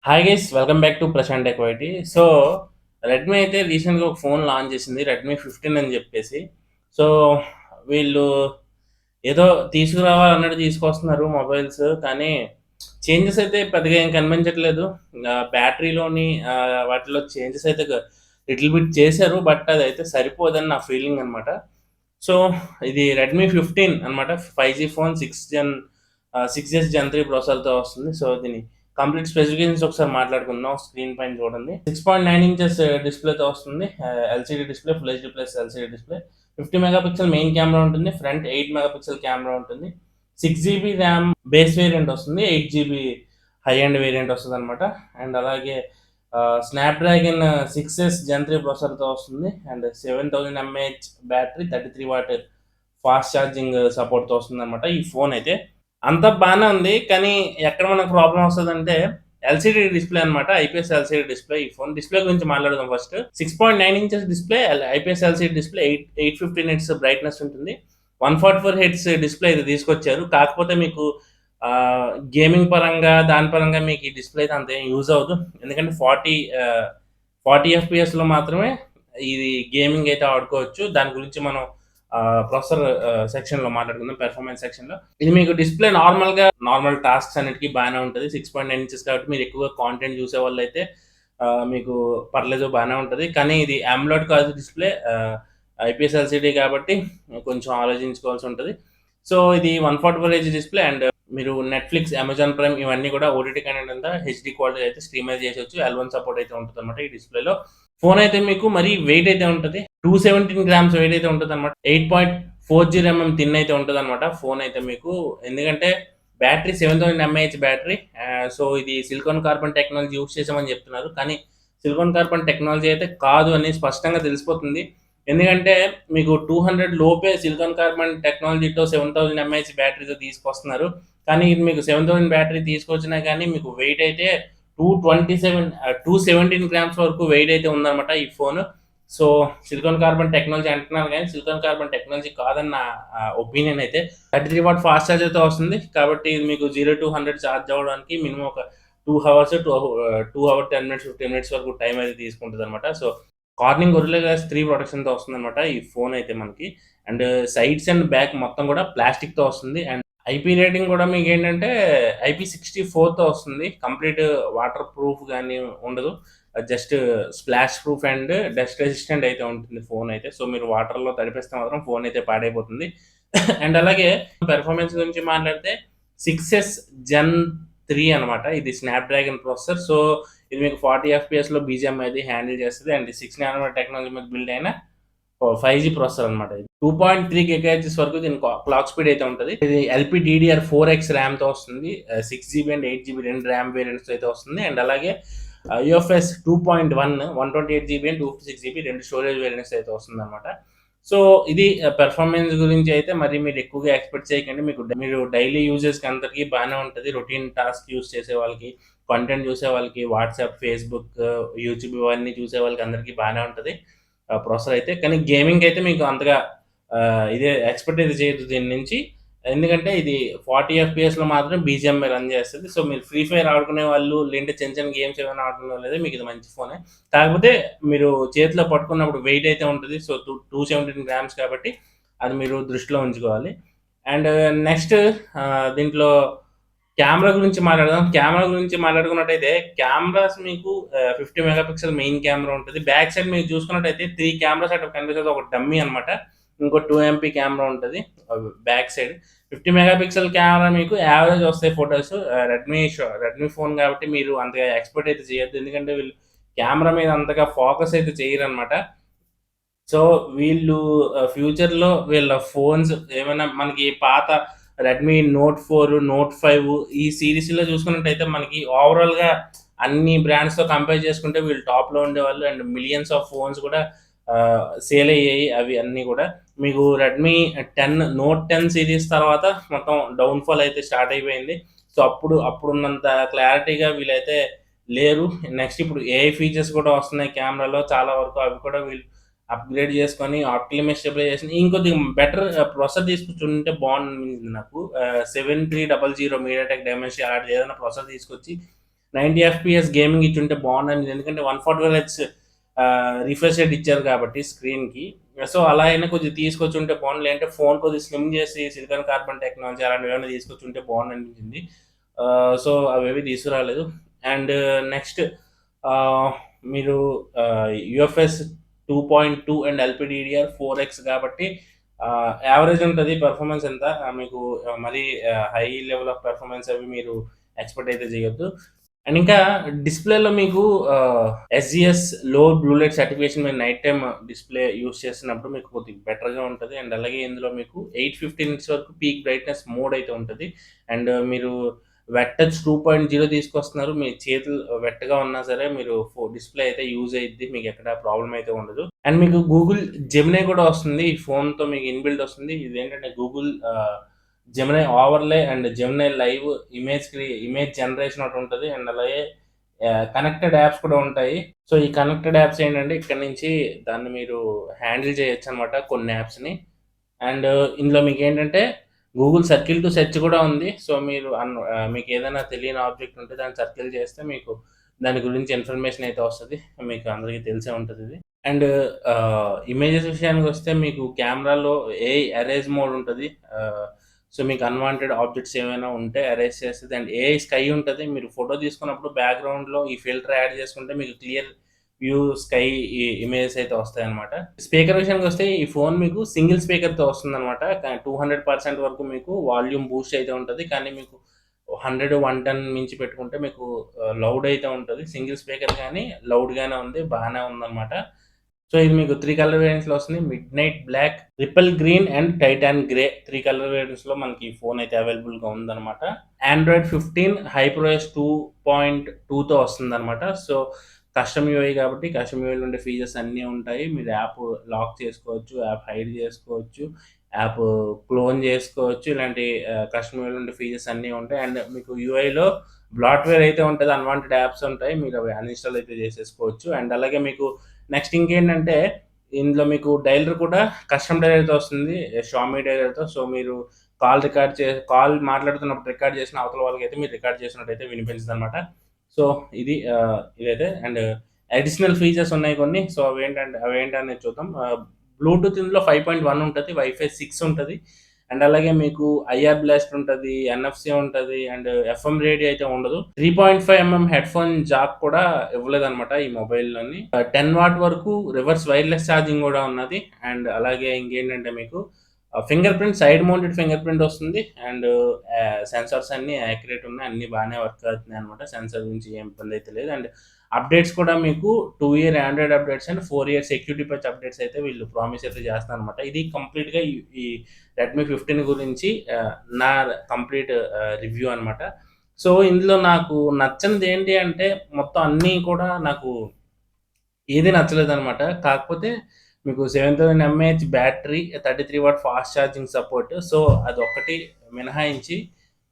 Hi guys, welcome back to Prashant equity. So Redmi అయితే రీసెంట్గా ఒక ఫోన్ లాంచ్ చేసింది, రెడ్మీ 15 అని చెప్పేసి. సో వీళ్ళు ఏదో తీసుకురావాలన్నట్టు తీసుకొస్తున్నారు మొబైల్స్, కానీ చేంజెస్ అయితే పెద్దగా ఏం కనిపించట్లేదు. బ్యాటరీలోని వాటిలో చేంజెస్ అయితే లిటిల్ బిట్ చేశారు, బట్ అదైతే సరిపోదని నా ఫీలింగ్ అనమాట. సో ఇది రెడ్మీ 15 అనమాట, 5G ఫోన్, 6S Gen 3 ప్రాసెసర్తో వస్తుంది. సో దీని కంప్లీట్ స్పెసిఫికేషన్స్ ఒకసారి మాట్లాడుకుందాం. స్క్రీన్ పైన చూడండి, 6.9 ఇంచెస్ డిస్ప్లేతో వస్తుంది. LCD display, full HD plus LCD display. 50 megapixel main camera ఉంటుంది, ఫ్రంట్ 8 మెగాపిక్సెల్ కెమెరా ఉంటుంది. 6 GB ర్యామ్ బేస్ వేరియంట్ వస్తుంది, 8 GB హై అండ్ వేరియంట్ వస్తుంది అనమాట. అండ్ అలాగే స్నాప్డ్రాగన్ 6S Gen 3 ప్రాసెసర్తో వస్తుంది. And 7000 mAh battery, 33 watt fast charging సపోర్ట్తో వస్తుంది అనమాట. ఈ ఫోన్ అయితే అంతా బాగానే ఉంది, కానీ ఎక్కడ మనకు ప్రాబ్లం వస్తుందంటే ఎల్సీడీ డిస్ప్లే అనమాట. IPS LCD display. ఈ ఫోన్ డిస్ప్లే గురించి మాట్లాడదాం first. 6.9 inches display, IPS LCD display, 850 nits brightness ఉంటుంది. 144 హెడ్స్ డిస్ప్లే ఇది తీసుకొచ్చారు. కాకపోతే మీకు గేమింగ్ పరంగా దాని పరంగా మీకు ఈ డిస్ప్లే అయితే అంత ఏం యూజ్ అవ్వదు, ఎందుకంటే 40 FPS లో మాత్రమే ఇది గేమింగ్ అయితే ఆడుకోవచ్చు. దాని గురించి మనం ప్రొసెసర్ సెక్షన్లో మాట్లాడుకుందాం, పెర్ఫార్మెన్స్ సెక్షన్లో. ఇది మీకు డిస్ప్లే నార్మల్ టాస్క్స్ అన్నిటికీ బాగానే ఉంటుంది. 6.9 ఇంచెస్ కాబట్టి మీరు ఎక్కువగా కాంటెంట్ చూసే వాళ్ళు అయితే మీకు పర్లేదు, బాగానే ఉంటుంది. కానీ ఇది AMOLED కాదు డిస్ప్లే, ఐపీఎస్ ఎల్సీడీ కాబట్టి కొంచెం ఆలోచించుకోవాల్సి ఉంటుంది. సో ఇది 144Hz డిస్ప్లే. అండ్ మీరు నెట్ఫ్లిక్స్, అమెజాన్ ప్రైమ్ ఇవన్నీ కూడా ఓటీటీ కంటెంట్ అంతా హెచ్డి క్వాలిటీ అయితే స్ట్రీమైజ్ చేసొచ్చు. L1 సపోర్ట్ అయితే ఉంటుంది అనమాట ఈ డిస్ప్లేలో. ఫోన్ అయితే మీకు మరి వెయిట్ అయితే ఉంటుంది, 217 grams వెయిట్ అయితే ఉంటుంది అనమాట. 8.40 mm థిన్ అయితే ఉంటుంది అనమాట ఫోన్ అయితే మీకు. ఎందుకంటే బ్యాటరీ 7000 mAh బ్యాటరీ. సో ఇది సిలికాన్ కార్బన్ టెక్నాలజీ యూస్ చేసామని చెప్తున్నారు, కానీ సిలికాన్ కార్బన్ టెక్నాలజీ అయితే కాదు అని స్పష్టంగా తెలిసిపోతుంది. ఎందుకంటే మీకు 200 లోపే సిలికాన్ కార్బన్ టెక్నాలజీతో 7000 mAh బ్యాటరీతో తీసుకొస్తున్నారు. కానీ ఇది మీకు 7000 బ్యాటరీ తీసుకొచ్చినా కానీ మీకు వెయిట్ అయితే 217 grams వరకు వెయిట్ అయితే ఉందన్నమాట ఈ phone. So silicon carbon technology అంటున్నారు, కానీ సిలికాన్ కార్బన్ టెక్నాలజీ కాదన్న ఒపీనియన్ అయితే. 33 వాట్ ఫాస్ట్ ఛార్జర్తో వస్తుంది, కాబట్టి ఇది మీకు 0 to 100 ఛార్జ్ అవ్వడానికి మినిమం ఒక 2 hours, 2 hours 10 minutes 15 minutes వరకు టైం అయితే తీసుకుంటుంది అనమాట. సో కార్నింగ్ గొరిల్లా గ్లాస్ 3 ప్రొటెక్షన్తో వస్తుంది అనమాట ఈ ఫోన్ అయితే మనకి. అండ్ సైడ్స్ అండ్ బ్యాక్ మొత్తం కూడా ప్లాస్టిక్తో వస్తుంది. అండ్ ఐపీ రేటింగ్ కూడా మీకు ఏంటంటే IP64తో వస్తుంది. కంప్లీట్ వాటర్ ప్రూఫ్ కానీ ఉండదు, just splash proof and dust resistant అయితే ఉంటుంది ఫోన్ అయితే. సో మీరు వాటర్లో తడిపేస్తే మాత్రం ఫోన్ అయితే పాడైపోతుంది. అండ్ అలాగే పెర్ఫార్మెన్స్ గురించి మాట్లాడితే 6S Gen 3 అనమాట, ఇది స్నాప్డ్రాగన్ ప్రాసెసర్. సో ఇది మీకు 40 FPS లో బీజిఎం అయితే హ్యాండిల్ చేస్తుంది. అండ్ 6 nm టెక్నాలజీ మీద బిల్డ్ అయిన 5G ప్రాసెసర్ అనమాట. ఇది 2.3 GHz వరకు దీని క్లాక్ స్పీడ్ అయితే ఉంటుంది. ఇది LPDDR4X ర్యామ్తో వస్తుంది. 6 GB అండ్ 8 GB రెండు ర్యామ్ వేరియంట్స్ అయితే వస్తుంది. అండ్ అలాగే UFS 2.1 128 GB అండ్ 256 GB రెండు స్టోరేజ్ వేరియంట్స్ అయితే వస్తుంది అనమాట. సో ఇది పెర్ఫార్మెన్స్ గురించి అయితే మరి మీరు ఎక్కువగా ఎక్స్పెక్ట్ చేయకండి. మీరు డైలీ యూజెస్కి అందరికీ బాగానే ఉంటుంది. రొటీన్ టాస్క్ యూస్ చేసే వాళ్ళకి, కంటెంట్ చూసే వాళ్ళకి, వాట్సాప్, ఫేస్బుక్, యూట్యూబ్ ఇవన్నీ చూసే వాళ్ళకి అందరికీ బాగానే ఉంటుంది ప్రాసెసర్ అయితే. కానీ గేమింగ్ అయితే మీకు అంతగా ఇదే ఎక్స్పెక్ట్ అయితే చేయదు దీని నుంచి, ఎందుకంటే ఇది 40 FPS లో మాత్రం బీజిఎం రన్ చేస్తుంది. సో మీరు ఫ్రీ ఫైర్ ఆడుకునే వాళ్ళు, లేదంటే చిన్న చిన్న గేమ్స్ ఏమైనా ఆడుకునే వాళ్ళు మీకు ఇది మంచి ఫోనే. కాకపోతే మీరు చేతిలో పట్టుకున్నప్పుడు వెయిట్ అయితే ఉంటుంది. సో 217 grams కాబట్టి అది మీరు దృష్టిలో ఉంచుకోవాలి. అండ్ నెక్స్ట్ దీంట్లో కెమెరా గురించి మాట్లాడదాం. కెమెరా గురించి మాట్లాడుకున్నట్టయితే కెమెరాస్ మీకు 50 మెగాపిక్సెల్ మెయిన్ కెమెరా ఉంటుంది. బ్యాక్ సైడ్ మీరు చూసుకున్నట్టయితే 3 కెమెరాస్ అక్కడ కనిపిస్తుంది, ఒక డమ్మీ అనమాట. ఇంకో 2 MP కెమెరా ఉంటుంది బ్యాక్ సైడ్. 50 మెగాపిక్సెల్ కెమెరా మీకు యావరేజ్ వస్తాయి ఫొటోస్. రెడ్మీ ఫోన్ కాబట్టి మీరు అంతగా ఎక్స్పెక్ట్ అయితే చేయొద్దు, ఎందుకంటే వీళ్ళు కెమెరా మీద అంతగా ఫోకస్ అయితే చేయరు అనమాట. సో వీళ్ళు ఫ్యూచర్లో వీళ్ళ ఫోన్స్ ఏమైనా మనకి పాత రెడ్మీ Note 4, Note 5 ఈ సిరీస్లో చూసుకున్నట్టయితే మనకి ఓవరాల్గా అన్ని బ్రాండ్స్తో కంపేర్ చేసుకుంటే వీళ్ళు టాప్లో ఉండేవాళ్ళు. అండ్ మిలియన్స్ ఆఫ్ ఫోన్స్ కూడా సేల్ అయ్యాయి అవి అన్నీ కూడా. మీకు రెడ్మీ Note 10 సిరీస్ తర్వాత మొత్తం డౌన్ఫాల్ అయితే స్టార్ట్ అయిపోయింది. సో అప్పుడున్నంత క్లారిటీగా వీళ్ళైతే లేరు. నెక్స్ట్ ఇప్పుడు ఏఐ ఫీచర్స్ కూడా వస్తున్నాయి కెమెరాలో చాలా వరకు, అవి కూడా వీళ్ళు అప్గ్రేడ్ చేసుకొని ఆప్టిమస్ స్టెబిలైజేషన్ ఇంకొద్దిగా బెటర్ ప్రాసెసర్ తీసుకొచ్చుంటే బాగుంది నాకు. 7300 మీడియాటెక్ డైమెన్సిటీ అలాంటిది ఏదైనా ప్రాసెసర్ తీసుకొచ్చి 90 ఎఫ్పిఎస్ గేమింగ్ ఇచ్చుంటే బాగుండని, ఎందుకంటే 144 హెచ్ రిఫ్రెష్ రేట్ ఇచ్చారు కాబట్టి స్క్రీన్కి. సో అలా అయినా కొంచెం తీసుకొచ్చి ఉంటే బాగుండు, లేదంటే ఫోన్ కొద్దిగా స్లిమ్ చేసి సిలికాన్ కార్బన్ టెక్నాలజీ అలాంటివి ఏమైనా తీసుకొచ్చి ఉంటే బాగుండు అనిపించింది. సో అవేవి తీసుకురాలేదు. అండ్ నెక్స్ట్ మీరు యూఎఫ్ఎస్ 2.2 అండ్ ఎల్పిడిడిఆర్ 4x కాబట్టి యావరేజ్ ఉంటుంది పెర్ఫార్మెన్స్ ఎంత, మీకు మరీ హై లెవెల్ ఆఫ్ పెర్ఫార్మెన్స్ అవి మీరు ఎక్స్పెక్ట్ అయితే చేయొద్దు. అండ్ ఇంకా డిస్ప్లేలో మీకు ఎస్జిఎస్ లో బ్లూ లైట్ సర్టిఫికేషన్ మీరు నైట్ టైమ్ డిస్ప్లే యూస్ చేస్తున్నప్పుడు మీకు కొద్దిగా బెటర్గా ఉంటుంది. అండ్ అలాగే ఇందులో మీకు 850 నిట్స్ వరకు పీక్ బ్రైట్నెస్ మోడ్ అయితే ఉంటుంది. అండ్ మీరు వెట్ టచ్ 2.0 తీసుకొస్తున్నారు. మీ చేతులు వెట్‌గా ఉన్నా సరే మీరు డిస్‌ప్లే అయితే యూజ్ అయ్యిద్ది. మీకెక్కడ ప్రాబ్లమ్ అయితే ఉండదు. అండ్ మీకు గూగుల్ జెమినీ కూడా వస్తుంది. ఈ ఫోన్‌తో మీకు ఇన్‌బిల్ట్ వస్తుంది. ఇదేంటంటే Google Gemini overlay and Gemini live image generation ఒకటి ఉంటది. అండ్ అలాగే కనెక్టెడ్ యాప్స్ కూడా ఉంటాయి. సో, ఈ కనెక్టెడ్ యాప్స్ ఏంటంటే ఇక్కడి నుంచి దాన్ని మీరు హ్యాండిల్ చేయొచ్చనమాట కొన్ని యాప్స్‌ని. అండ్ ఇందులో మీకేంటంటే గూగుల్ సర్కిల్ టు సెర్చ్ కూడా ఉంది. సో, మీరు మీకేదైనా తెలియని ఆబ్జెక్ట్ ఉంటే దాన్ని సర్కిల్ చేస్తే మీకు దాని గురించి ఇన్ఫర్మేషన్ అయితే వస్తది. మీకు అందరికి తెలిసే ఉంటదిది. అండ్ ఇమేజెస్ విషయానికొస్తే మీకు కెమెరాలో ఏఐ ఎరేజ్ మోడ్ ఉంటది. సో, మీకు అన్‌వాంటెడ్ ఆబ్జెక్ట్స్ ఏమైనా ఉంటే ఎరేజ్ చేస్తది. అండ్ ఏఐ స్కై ఉంటది. మీరు ఫోటో తీసుకున్నప్పుడు బ్యాక్‌గ్రౌండ్‌లో ఈ ఫిల్టర్ యాడ్ చేసుకుంటే మీకు క్లియర్ వ్యూ స్కై ఇమేజెస్ అయితే వస్తాయన్నమాట. స్పీకర్ విషయానికొస్తే ఈ ఫోన్ మీకు సింగిల్ స్పీకర్‌తో వస్తుందన్నమాట. 200% వరకు మీకు వాల్యూమ్ బూస్ట్ అయితే ఉంటది. కానీ మీకు 100, 110 మించి పెట్టుకుంటే మీకు లౌడ్ అయితే ఉంటది. సింగిల్ స్పీకర్ గానీ లౌడ్‌గానే ఉంది. బానే ఉందన్నమాట. సో, ఇది మీకు 3 కలర్ వేరియంట్స్‌లో వస్తుంది. Midnight black, ripple green and titan grey 3 colour వేరియంట్స్‌లో మనకి ఈ ఫోన్ అయితే అవైలబుల్‌గా ఉందన్నమాట. ఆండ్రాయిడ్ 15 హైప్రోఎస్ 2.2తో వస్తుందన్నమాట. సో, కస్టమ్ యూఐ కాబట్టి కస్టమ్ యూఐలో ఉండే ఫీచర్స్ అన్నీ ఉంటాయి. మీరు యాప్ లాక్ చేసుకోవచ్చు, యాప్ హైడ్ చేసుకోవచ్చు, యాప్ క్లోన్ చేసుకోవచ్చు. ఇలాంటి కస్టమ్ యూఐలో ఉండే ఫీచర్స్ అన్నీ ఉంటాయి. అండ్ మీకు యూఐలో బ్లాట్‌వేర్ అయితే ఉంటది. అన్‌వాంటెడ్ యాప్స్ ఉంటాయి. మీరు అవి అన్‌ఇన్‌స్టాల్ అయితే చేసేసుకోవచ్చు. అండ్ అలాగే మీకు నెక్స్ట్ ఇంకేంటంటే ఇందులో మీకు డైలర్ కూడా కస్టమ్ డైలర్‌తో వస్తుంది. షామీ డైలర్‌తో. సో, మీరు కాల్ మాట్లాడుతున్నప్పుడు రికార్డ్ చేసిన అవతల వాళ్ళకైతే మీరు రికార్డ్ చేసినట్టయితే వినిపించదనమాట. సో, ఇదైతే అండ్ అడిషనల్ ఫీచర్స్ ఉన్నాయి కొన్ని. సో, అవేంటనేది చూద్దాం. బ్లూటూత్ ఇందులో 5.1 ఉంటది. వైఫై 6 ఉంటది. అండ్ అలాగే మీకు ఐఆర్ బ్లాస్ట్ ఉంటది, ఎన్ఎఫ్‌సి ఉంటది అండ్ ఎఫ్ఎం రేడియో అయితే ఉండదు. 3.5 హెడ్‌ఫోన్ జాక్ కూడా ఇవ్వలేదనమాట ఈ మొబైల్‌లోని. 10 వాట్ వరకు రివర్స్ వైర్‌లెస్ ఛార్జింగ్ గూడా ఉన్నది. అండ్ అలాగే ఇంకేంటంటే మీకు finger print side mounted finger print వస్తుంది. అండ్ సెన్సార్స్ అన్నీ యాక్యురేట్ ఉన్నాయి. అన్నీ బానే వర్క్ అవుతున్నాయనమాట. సెన్సార్ గురించి ఏం ఇబ్బందయితే లేదు. అండ్ అప్డేట్స్ కూడా మీకు 2 year Android updates and 4 year security patch updates అయితే వీళ్ళు ప్రామిస్ అయితే చేస్తున్నారనమాట. ఇది కంప్లీట్‌గా ఈ రెడ్మీ 15 గురించి నా కంప్లీట్ రివ్యూ అనమాట. సో, ఇందులో నాకు నచ్చనిదేంటి అంటే మొత్తం అన్నీ కూడా నాకు ఏది నచ్చలేదనమాట. కాకపోతే మీకు 7000 mAh battery, 33 watt fast charging support. So, అదొక్కటి మినహాయించి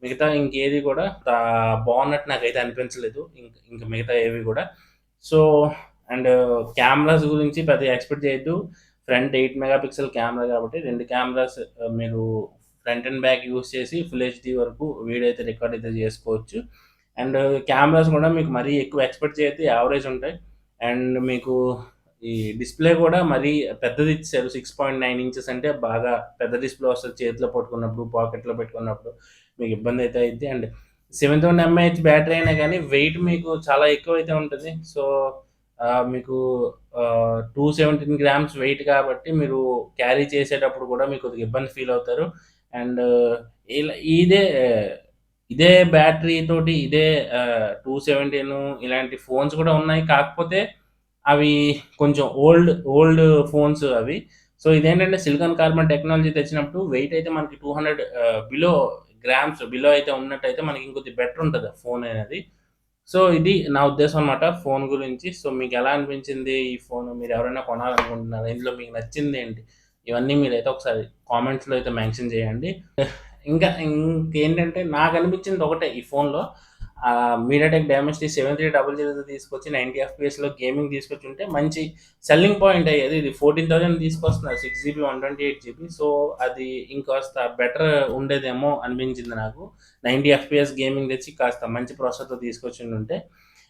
మిగతా ఇంకేది కూడా బావున్నట్టు నాకైతే అనిపించలేదు. ఇంక మిగతా ఏవి గూడా. సో, అండ్ కెమెరాస్ గురించి పెద్దగా ఎక్స్‌పెక్ట్ చేయొద్దు. ఫ్రంట్ 8 మెగా పిక్సెల్ కెమెరా కాబట్టి 2 కెమెరాస్ మీరు ఫ్రంట్ అండ్ బ్యాక్ యూజ్ చేసి ఫుల్ హెచ్‌డీ వరకు వీడియో అయితే రికార్డ్ అయితే చేసుకోవచ్చు. అండ్ కెమెరాస్ కూడా మీకు మరీ ఎక్కువ ఎక్స్‌పెక్ట్ చేయొద్దు. యావరేజ్ ఉంటాయి. అండ్ మీకు ఈ డిస్‌ప్లే కూడా మరీ పెద్దది ఇచ్చేసారు. 6.9 ఇంచెస్ అంటే బాగా పెద్ద డిస్‌ప్లే వస్తది. చేతిలో పట్టుకున్నప్పుడు, పాకెట్‌లో పెట్టుకున్నప్పుడు మీకు ఇబ్బందయితే అయిద్ది. అండ్ 7000 ఎంఏహెచ్ బ్యాటరీ అయినా గానీ వెయిట్ మీకు చాలా ఎక్కువైతే ఉంటది. సో, మీకు 217 గ్రామ్స్ వెయిట్ కాబట్టి మీరు క్యారీ చేసేటప్పుడు కూడా మీకు కొద్దిగా ఇబ్బంది ఫీల్ అవుతారు. అండ్ ఇలా ఇదే బ్యాటరీ తోటి ఇదే 217 ఇలాంటి ఫోన్స్ కూడా ఉన్నాయి. కాకపోతే అవి కొంచెం ఓల్డ్ ఫోన్స్ అవి. సో, ఇదేంటంటే సిలికాన్ కార్బన్ టెక్నాలజీ తెచ్చినప్పుడు వెయిట్ అయితే మనకి 200 గ్రామ్స్ బిలో అయితే ఉన్నట్టయితే మనకి ఇంకొద్దిగా బెటర్ ఉంటది ఫోన్ అనేది. సో, ఇది నా ఉద్దేశం అన్నమాట ఫోన్ గురించి. సో, మీకెలా అనిపించింది ఈ ఫోను? మీరెవరైనా కొనాలనుకుంటున్నారా? ఇందులో మీకు నచ్చిందేంటి? ఇవన్నీ మీరైతే ఒకసారి కామెంట్స్‌లో అయితే మెన్షన్ చేయండి. ఇంకేంటంటే నాకనిపించింది ఒకటే ఈ ఫోన్‌లో. మీడియాటెక్ డైమెన్సిటీ 7300 తీసుకొచ్చి 90 ఎఫ్పిఎస్లో గేమింగ్ తీసుకొచ్చి ఉంటే మంచి సెల్లింగ్ పాయింట్ అయ్యేది. ఇది 14,000 తీసుకొస్తున్నారు 6 GB 128 GB. సో అది ఇంకాస్త బెటర్ ఉండేదేమో అనిపించింది నాకు. 90 ఎఫ్పిఎస్ గేమింగ్ తెచ్చి కాస్త మంచి ప్రాసెసర్తో తీసుకొచ్చి ఉంటే.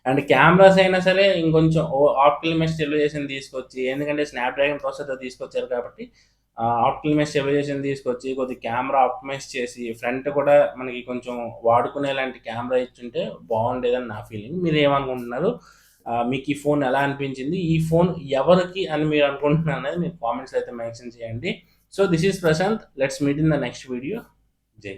అండ్ కెమెరాస్ అయినా సరే ఇంకొంచెం ఆప్టికల్ మెష్ స్టెబిలైజేషన్ తీసుకొచ్చి, ఎందుకంటే స్నాప్డ్రాగన్ ప్రాసెసర్తో తీసుకొచ్చారు కాబట్టి ఆప్టికల్ మెష్ స్టెబిలైజేషన్ తీసుకొచ్చి కొద్దిగా కెమెరా ఆప్టిమైజ్ చేసి ఫ్రంట్ కూడా మనకి కొంచెం వాడుకునే లాంటి కెమెరా ఇచ్చుంటే బాగుండేదని నా ఫీలింగ్. మీరు ఏమనుకుంటున్నారు? మీకు ఈ ఫోన్ ఎలా అనిపించింది? ఈ ఫోన్ ఎవరికి అని మీరు అనుకుంటున్నారు అనేది మీరు కామెంట్స్ అయితే మెన్షన్ చేయండి. So this is Prashanth. Let's meet in the next video. జై